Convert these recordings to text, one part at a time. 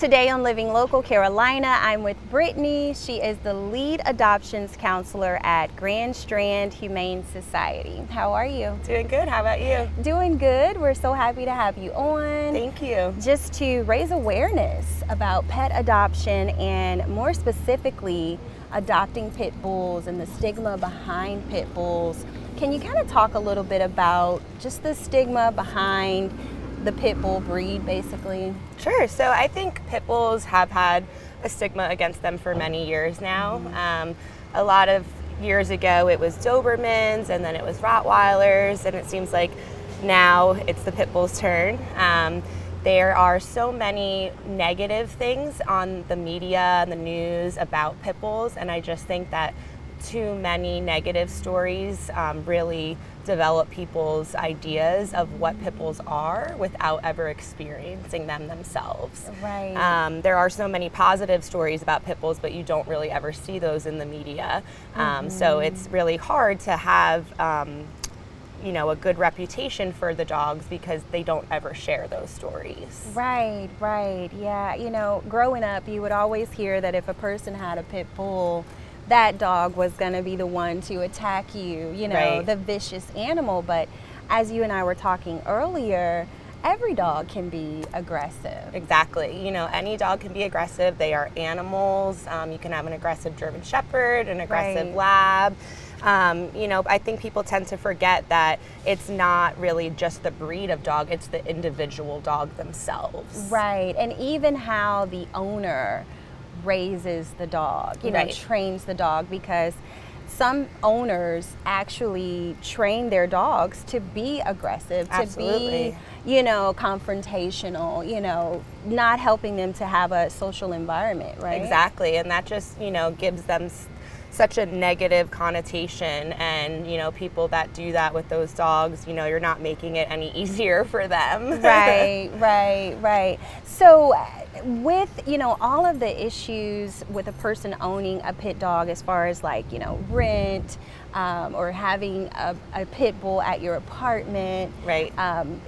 Today on Living Local Carolina, I'm with Brittany. She is the lead adoptions counselor at Strand Humane Society. How are you? Doing good. How about you? Doing good. We're so happy to have you on. Thank you. Just to raise awareness about pet adoption and more specifically adopting pit bulls and the stigma behind pit bulls. Can you kind of talk a little bit about just the stigma behind the pit bull breed, basically? Sure. So I think pit bulls have had a stigma against them for many years now. A lot of years ago it was Dobermans, and then it was Rottweilers, and it seems like now it's the pit bull's turn. There are so many negative things on the media and the news about pit bulls, and I just think that too many negative stories really develop people's ideas of what pit bulls are without ever experiencing them themselves. Right. There are so many positive stories about pit bulls, but you don't really ever see those in the media. So it's really hard to have a good reputation for the dogs because they don't ever share those stories. Right. Yeah, growing up, you would always hear that if a person had a pit bull, that dog was going to be the one to attack you, Right. The vicious animal. But as you and I were talking earlier, every dog can be aggressive. Exactly. Any dog can be aggressive. They are animals. You can have an aggressive German Shepherd, an aggressive Lab. I think people tend to forget that it's not really just the breed of dog, it's the individual dog themselves. Right. And even how the owner raises the dog, Right. trains the dog, because some owners actually train their dogs to be aggressive, Absolutely. to be, confrontational, not helping them to have a social environment, right? Exactly. And that just, gives them such a negative connotation, and people that do that with those dogs, you're not making it any easier for them. Right. So with all of the issues with a person owning a pit dog, as far as rent, or having a pit bull at your apartment, Right.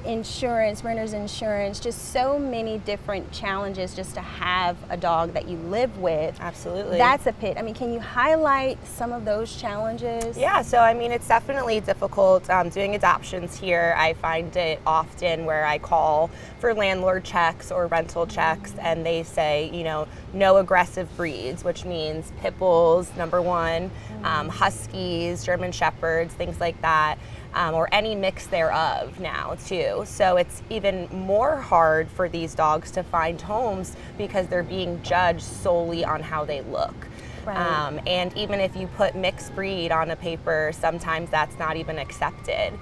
Insurance, renter's insurance, just so many different challenges just to have a dog that you live with. Absolutely. That's a pit. Can you highlight some of those challenges? Yeah, so it's definitely difficult doing adoptions here. I find it often where I call for landlord checks or rental checks, and they say, no aggressive breeds, which means pit bulls, number one, huskies, German Shepherds, things like that, or any mix thereof now too. So it's even more hard for these dogs to find homes because they're being judged solely on how they look. Right. And even if you put mixed breed on a paper, sometimes that's not even accepted.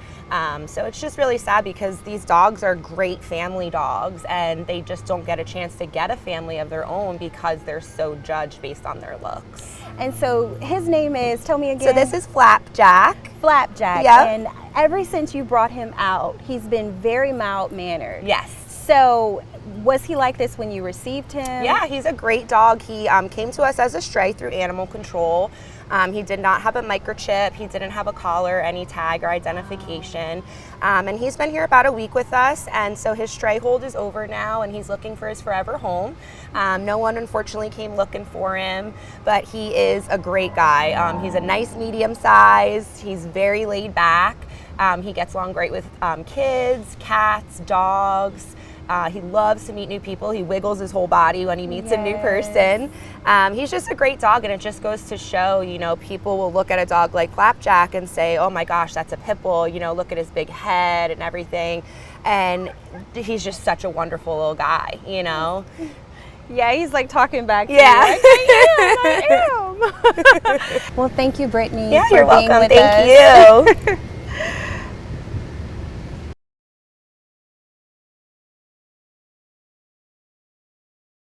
So it's just really sad because these dogs are great family dogs, and they just don't get a chance to get a family of their own because they're so judged based on their looks. And so his name is, tell me again. So this is Flapjack. Flapjack. Yep. And ever since you brought him out, he's been very mild-mannered. Yes. So was he like this when you received him? Yeah, he's a great dog. He came to us as a stray through animal control. He did not have a microchip. He didn't have a collar, any tag or identification. And he's been here about a week with us. And so his stray hold is over now, and he's looking for his forever home. No one, unfortunately, came looking for him, but he is a great guy. He's a nice medium size. He's very laid back. He gets along great with kids, cats, dogs. He loves to meet new people. He wiggles his whole body when he meets a new person. He's just a great dog, and it just goes to show, people will look at a dog like Flapjack and say, oh my gosh, that's a pit bull, look at his big head and everything. And he's just such a wonderful little guy, Yeah, he's like talking back to Yeah. you. I am. Well, thank you, Brittany, Yeah, for you're being welcome. with us. Thank you.